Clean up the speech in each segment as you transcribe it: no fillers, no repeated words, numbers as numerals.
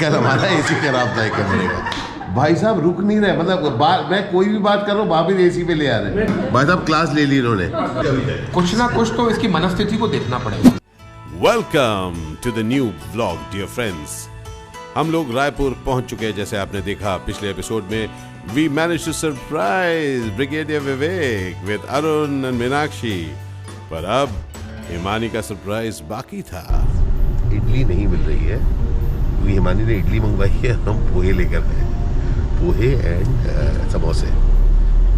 कल हमारा एसी खराब था एक कमरे का। भाई साहब रुक नहीं रहे, मतलब मैं कोई भी बात कर रहा हूँ भाभी एसी पे ले आ रहे हैं। भाई साहब क्लास ले ली इन्होंने। कुछ ना कुछ तो इसकी मनस्थिति को देखना पड़ेगा। Welcome to the new vlog dear friends. हम लोग रायपुर पहुंच चुके हैं। जैसे आपने देखा पिछले एपिसोड में, we manage to surprise brigadier Vivek with Arun and Meenakshi. पर अब हिमानी का सरप्राइज बाकी था। इडली नहीं मिल रही है, हिमानी ने इडली मंगवाई है, हम पोहे लेकर गए, पोहे एंड समोसे।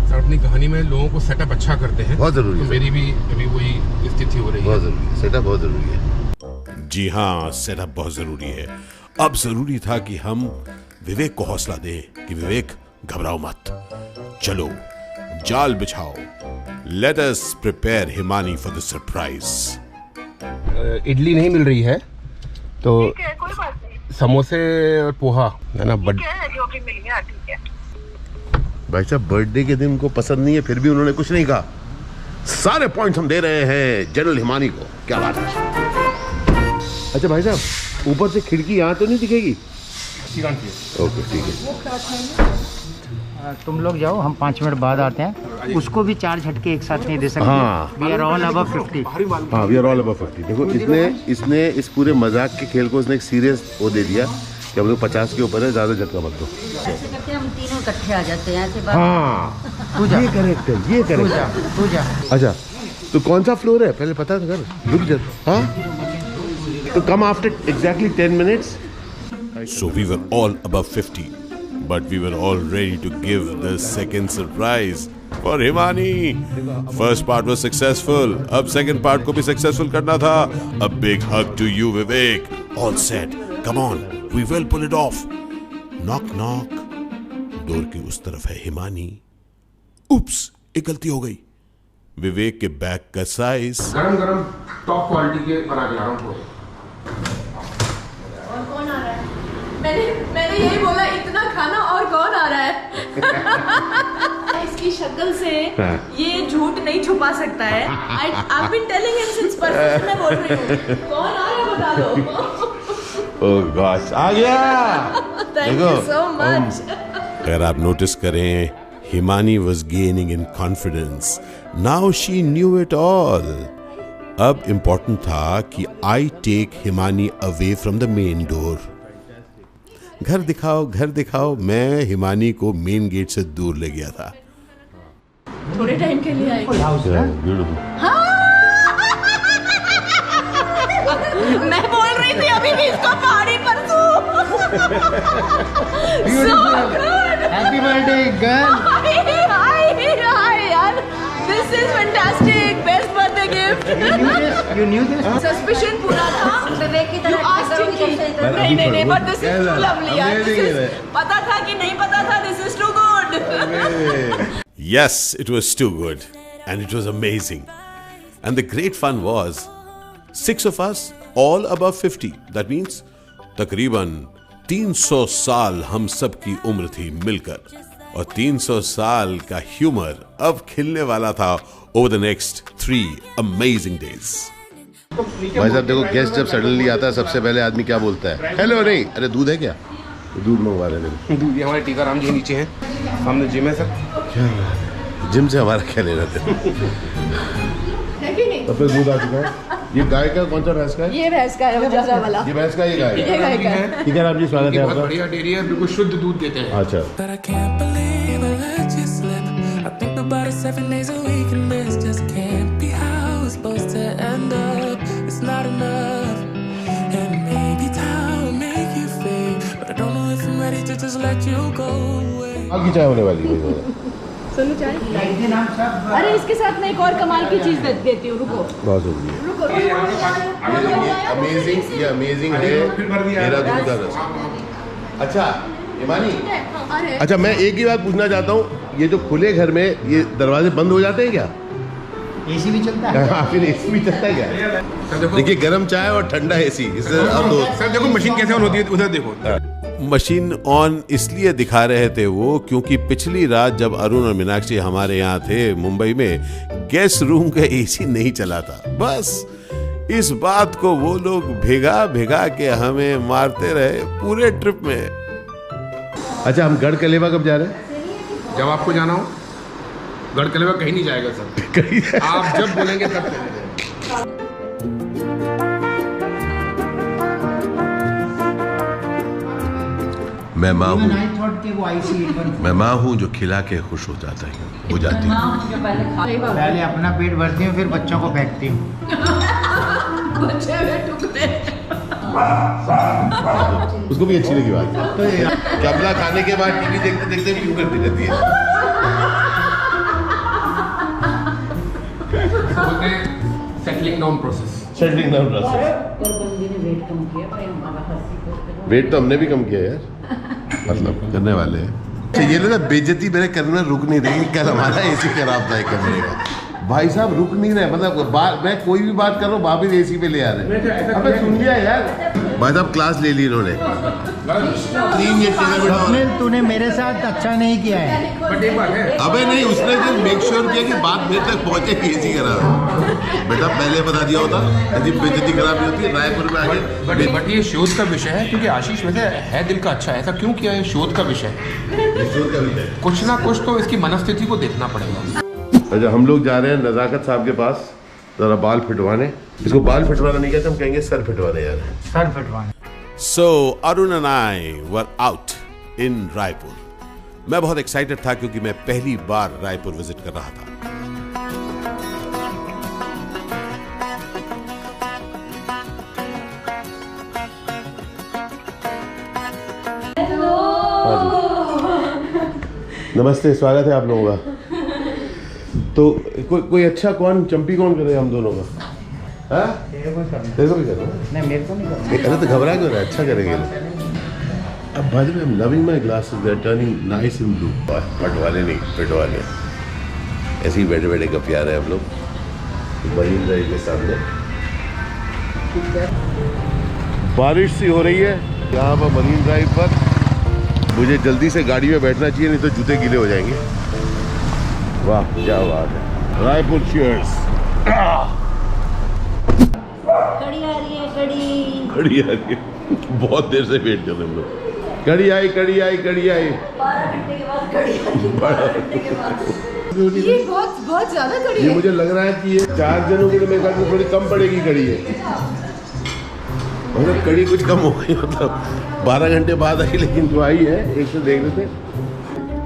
सर अपनी कहानी में लोगों को सेटअप अच्छा करते हैं, बहुत जरूरी है। तो मेरी भी अभी वही स्थिति हो रही है। बहुत जरूरी है, सेटअप बहुत जरूरी है। जी हाँ, सेटअप बहुत जरूरी है। अब जरूरी था कि हम विवेक को हौसला दें कि विवेक घबराओ मत, चलो जाल बिछाओ, let us prepare Himani for the surprise. Idli नहीं मिल रही है तो ठीक है, कोई बात नहीं। समोसे और पोहा है ना, ठीक है, जो भी मिल गया ठीक है। भाई साहब बर्थडे के दिन उनको पसंद नहीं है, फिर भी उन्होंने कुछ नहीं कहा। सारे पॉइंट्स हम दे रहे हैं जनरल हिमानी को। क्या बात है। अच्छा भाई साहब, ऊपर से खिड़की यहाँ तो नहीं दिखेगी? ओके ठीक है। तुम लोग जाओ, हम 5 मिनट बाद आते हैं। उसको भी 4 झटके एक साथ नहीं दे सकते। हाँ। We are all above 50। हाँ, वी आर ऑल अबव 50। देखो इसने इस पूरे मजाक के खेल को इसने एक सीरियस वो दे दिया कि हम लोग 50 के ऊपर है, ज्यादा झटका मत दो। ऐसे करके हम तीनों इकट्ठे आ जाते हैं ऐसे बात। हाँ ये करेक्ट है, ये करेक्ट है। तू जा। अच्छा तो कौन सा फ्लोर है पहले पता कर, रुक जा। हाँ तो come after exactly 10 minutes. So we were all above 50, but we were all ready to give the second surprise for Himani. First part was successful. अब second part को भी successful करना था. A big hug to you, Vivek. All set. Come on, we will pull it off. Knock knock. Door की उस तरफ है Himani. Oops, एक गलती हो गई. विवेक के बैग का साइज. गरम गरम टॉप क्वालिटी के बना के ला रहा हूँ। और कौन आ रहा है? मैंने यही बोला, इतना खाना और कौन आ रहा है? इसकी शक्ल से ये झूठ नहीं छुपा सकता है। I've been telling him since परसों से मैं बोल रही हूँ, कौन आ रहा है बता दो। ओह गॉश, आ गया। Thank you so much. अगर आप नोटिस करें, Himani was gaining in confidence. Now she knew it all. अब इम्पोर्टेंट था कि I take Himani away from the main door. घर दिखाओ, मैं हिमानी को मेन गेट से दूर ले गया था। थोड़े टाइम के लिए आएगी। मैं बोल रही थी अभी भी इसको पहाड़ी पर तू। So good. Happy birthday girl. Hi यार, this is fantastic. Best birthday gift. You knew this? Suspicion पूरा था। विवेक की You तरह asked him कि नहीं, but this is too lovely यार। This is पता था कि नहीं पता था, this is too good. Yes, it was too good. And it was amazing. And the great fun was, 6 of us, all above 50. That means, तकरीबन 300 साल हम सब की उम्र थी मिलकर। और 300 साल का ह्यूमर अब खिलने वाला था over the next 3 amazing days. भाई साहब देखो, गेस्ट जब सडनली आता है सबसे पहले आदमी क्या बोलता है? हेलो नहीं, अरे दूध है क्या? तो दूध मंगवा रहे हैं। ये हमारे टीकाराम जी नीचे हैं, सामने जिम है सर। क्या जिम से हमारा क्या लेना था? है कि नहीं? तो फिर दूध आ चुका है। ये गाय का कौन सा भैंस का है? ये भैंस का है, जजा वाला। ये भैंस का, ये गाय ये गाय का है। ठीक है राम जी, स्वागत है बहुत आपका। बढ़िया डेयरी है, बिल्कुल शुद्ध दूध देते हैं। अच्छा But I can't believe I let you slip. I think about it 7 days a week and this just can't be how it's supposed to end up. It's not enough. And maybe time will make you feel, but I don't know if I'm ready to just let you go away. आपकी चाय होने वाली है। सुनो चाय। अरे इसके साथ मैं एक और कमाल की चीज देती हूँ, रुको। बहुत जरूरी है। रुको। ये अमेजिंग है मेरा दूध का रस। अच्छा हिमानी, अरे अच्छा मैं एक ही बात पूछना चाहता हूँ, ये जो खुले घर में ये दरवाजे बंद हो जाते हैं क्या? एसी भी चलता है। हाँ, फिर एसी भी चलता है क्या? देखिए गर्म चाय और ठंडा एसी, इससे अब दो। सर देखो मशीन कैसे ऑन होती है, उधर देखो। मशीन ऑन इसलिए दिखा रहे थे वो, क्योंकि पिछली रात जब अरुण और मीनाक्षी हमारे यहाँ थे मुंबई में, गेस्ट रूम का एसी नहीं चला था। बस इस बात को वो लोग भिगा भिगा के हमें मारते रहे पूरे ट्रिप में। अच्छा, हम गढ़ कलेवा कब जा रहे हैं? जब आपको जाना हो। गढ़ कलेवा कहीं नहीं जाएगा सर, आप जब बोलेंगे तब चलेंगे। मैं माँ हूँ, वो मैं माँ हूँ जो खिला के खुश हो जाता है, हो जाती है। पहले अपना पेट भरती हूँ, फिर बच्चों को फेंकती हूँ। बच्चे में टुकड़े। उसको भी अच्छी लगी बात। कमला खाने के बाद टीवी देखते देखते क्यों करती रहती है? Settling down process. Settling down process. Wait तो हमने भी कम किया यार, मतलब करने वाले हैं। तो ये लोग ना बेइज्जती मेरे करना रुक नहीं रही। कल हमारा एसी खराब था एक कमरे का, भाई साहब रुक नहीं रहे, मतलब मैं कोई भी बात कर रहा हूँ वापिस एसी पे ले आ रहे हैं। अबे सुन लिया यार, भाई साहब क्लास ले ली इन्होंने। तूने मेरे साथ अच्छा नहीं किया है। बट एक बात है, अबे नहीं, उसने जो मेक श्योर किया कि बात मेरे तक पहुंचे कि एसी खराब है। बेटा पहले बता दिया होता, यदि बेइज्जती खराब नहीं होती। रायपुर में आगे बट ये शोध का विषय है, क्योंकि आशीष वैसे है दिल का अच्छा है, ऐसा क्यों किया है? शोध का विषय, कुछ ना कुछ तो इसकी मनस्थिति को देखना पड़ेगा। अच्छा, हम लोग जा रहे हैं नज़ाकत साहब के पास जरा बाल फिटवाने। इसको बाल फिटवाना नहीं कहते, हम कहेंगे सर फिटवाने जा रहे हैं। सर फिटवाने। So Arun and I were out in Raipur. मैं बहुत एक्साइटेड था क्योंकि मैं पहली बार रायपुर विजिट कर रहा था। नमस्ते, स्वागत है आप लोगों का। तो कोई अच्छा कौन चंपी कौन करे हम दोनों का? हाँ, तेरे को भी करना। नहीं, मेरे को नहीं करना। अरे तो घबरा क्यों रहा है? अच्छा करेंगे। अब भाई मैं loving my glasses, they are turning nice in blue. पट वाले नहीं, फिट वाले। ऐसे ही बैठे बैठे गपिया रहे हम लोग मरीन ड्राइव के सामने। बारिश सी हो रही है यहाँ पर मरीन ड्राइव पर। मुझे जल्दी से गाड़ी में बैठना चाहिए, नहीं तो जूते गीले हो जाएंगे। वाह क्या बात है। रायपुर चीयर्स। कड़ी आ रही है, कड़ी। कड़ी आ रही है, बहुत देर से वेट कर रहे हम लोग। कड़ी आई, कड़ी आई, कड़ी आई। 12 घंटे के बाद कड़ी आ रही है, 12 घंटे के बाद। ये बहुत बहुत ज्यादा कड़ी ये है। मुझे लग रहा है कि ये 4 जनों के लिए मेरे ख्याल में थोड़ी कम पड़ेगी कड़ी है। मतलब कड़ी कुछ कम हो गई, मतलब 12 घंटे बाद आई, लेकिन जो आई है एक से देख रहे थे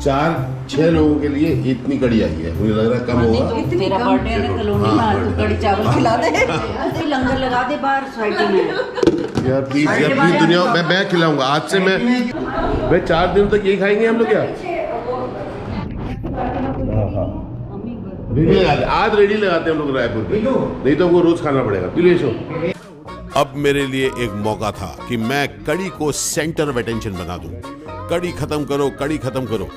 4-6 लोगों के लिए इतनी कड़ी आई है। मुझे लग रहा है कम होगा। तेरा बर्थडे है ना कॉलोनी में, आज तो कड़ी चावल खिला दे, लंगर लगा दे बाहर सोसाइटी में। यार प्लीज यार, प्लीज दुनिया, मैं खिलाऊंगा आज से। मैं 4 दिन तक यही खाएंगे हम लोग क्या? रेडी लगाते, आज रेडी लगाते हैं हम लोग रायपुर पे, नहीं तो हमको रोज खाना पड़ेगा। पिलेशो। अब मेरे लिए एक मौका था कि मैं कड़ी को सेंटर ऑफ अटेंशन बना दूं। कड़ी खत्म करो, कड़ी खत्म करो।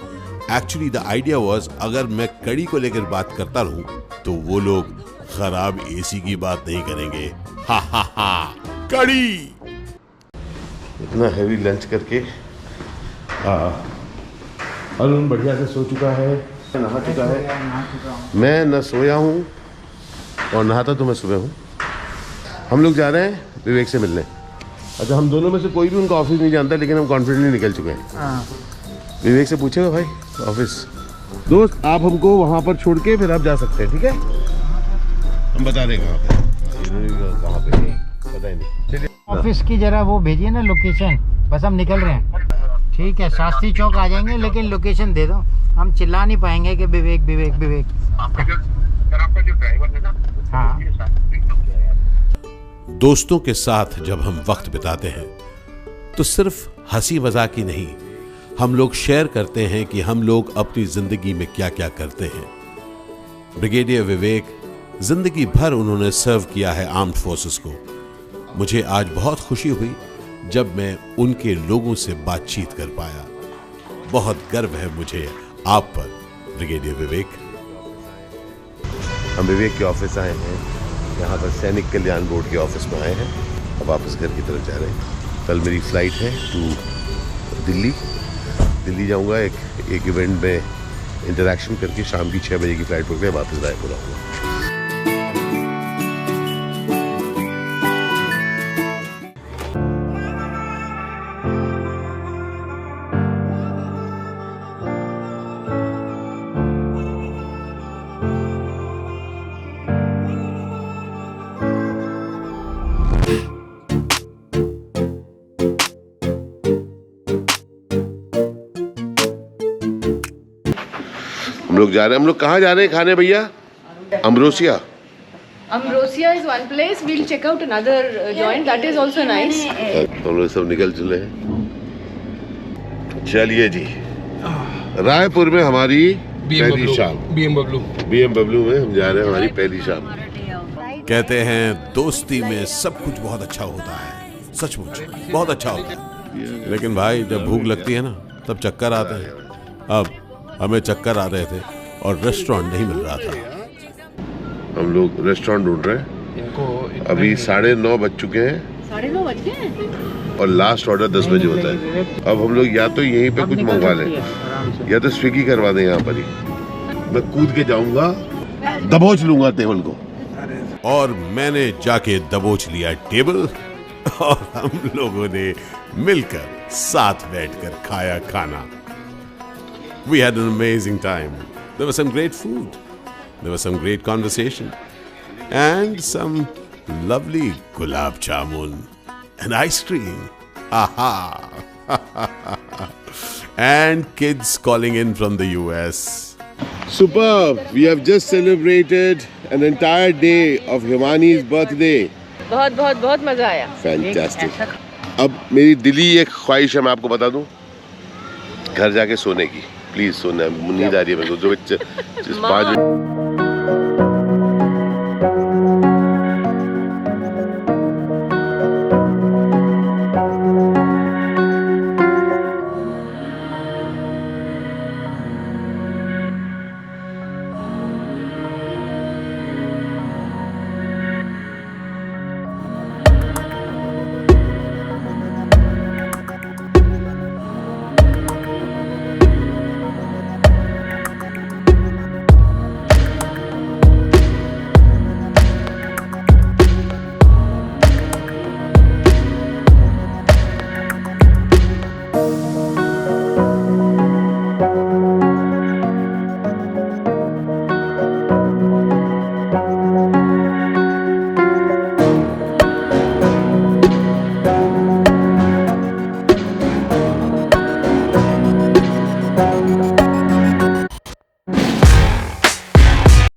एक्चुअली द आइडिया वाज, अगर मैं कड़ी को लेकर बात करता रहूं तो वो लोग खराब एसी की बात नहीं करेंगे। हा हा हा, कड़ी। इतना हैवी लंच करके अरुण बढ़िया से सो चुका है, नहा चुका है। मैं न सोया हूँ और नहाता तो मैं सुबह हूँ। हम लोग जा रहे हैं विवेक से मिलने। अच्छा, हम दोनों में से कोई भी उनका ऑफिस नहीं जानता, लेकिन हम कॉन्फिडेंटली निकल चुके हैं। विवेक से पूछेगा भाई ऑफिस। दोस्त आप हमको वहाँ पर छोड़ के फिर आप जा सकते हैं, ठीक है? हम बता देंगे कहाँ पे पता ही नहीं। चलिए ऑफिस की जरा वो भेजिए ना लोकेशन, बस हम निकल रहे हैं। ठीक है, शास्त्री चौक आ जाएंगे, लेकिन लोकेशन दे दो। हम चिल्ला नहीं पाएंगे कि विवेक विवेक विवेक। आपका जो ड्राइवर है ना, हाँ। दोस्तों के साथ जब हम वक्त बिताते हैं तो सिर्फ हंसी मजाक ही नहीं, हम लोग शेयर करते हैं कि हम लोग अपनी जिंदगी में क्या क्या करते हैं। ब्रिगेडियर विवेक, जिंदगी भर उन्होंने सर्व किया है आर्म्ड फोर्सेस को। मुझे आज बहुत खुशी हुई जब मैं उनके लोगों से बातचीत कर पाया। बहुत गर्व है मुझे आप पर ब्रिगेडियर विवेक। हम विवेक के ऑफिस आए हैं, यहाँ पर सैनिक कल्याण बोर्ड के ऑफिस में आए हैं। अब वापस घर की तरफ जा रहे हैं। कल मेरी फ़्लाइट है टू दिल्ली जाऊँगा। एक इवेंट में इंटरेक्शन करके शाम की 6 बजे की फ़्लाइट पकड़े वापस रायपुर आऊँगा। हम लोग जा रहे हैं। हम लोग कहाँ जा रहे हैं खाने भैया? अमरोसिया। Ambrosia is one place. We'll check out another joint that is also nice. हम लोग सब निकल चले हैं। चलिए जी, रायपुर में हमारी पहली शाम। BMW में हम जा रहे हैं, हमारी पहली शाम। कहते हैं दोस्ती में सब कुछ बहुत अच्छा होता है, सचमुच बहुत अच्छा होता है। लेकिन भाई जब भूख लगती है ना तब चक्कर आते हैं। अब हमें चक्कर आ रहे थे और रेस्टोरेंट नहीं मिल रहा था। हम लोग रेस्टोरेंट ढूंढ रहे हैं। अभी 9:30 बज चुके हैं 9:30 बज गए और लास्ट ऑर्डर 10 बजे होता है। अब हम लोग या तो यहीं पे कुछ मंगवा लें या तो स्विगी करवा दें यहाँ पर ही। मैं कूद के जाऊंगा, दबोच लूंगा टेबल को। और मैंने जाके दबोच लिया टेबल और हम लोगों ने मिलकर साथ बैठकर खाया खाना। We had an amazing time. There was some great food. There was some great conversation. And some lovely gulab jamun and ice cream. Aha! And kids calling in from the US. Superb! We have just celebrated an entire day of Himani's birthday. बहुत बहुत बहुत मजा आया। Fantastic. अब मेरी दिली एक ख्वाहिश है, मैं आपको बता दूं, घर जाके सोने की। प्लीज सोना, नींद आ रही है मेरे को। जो 5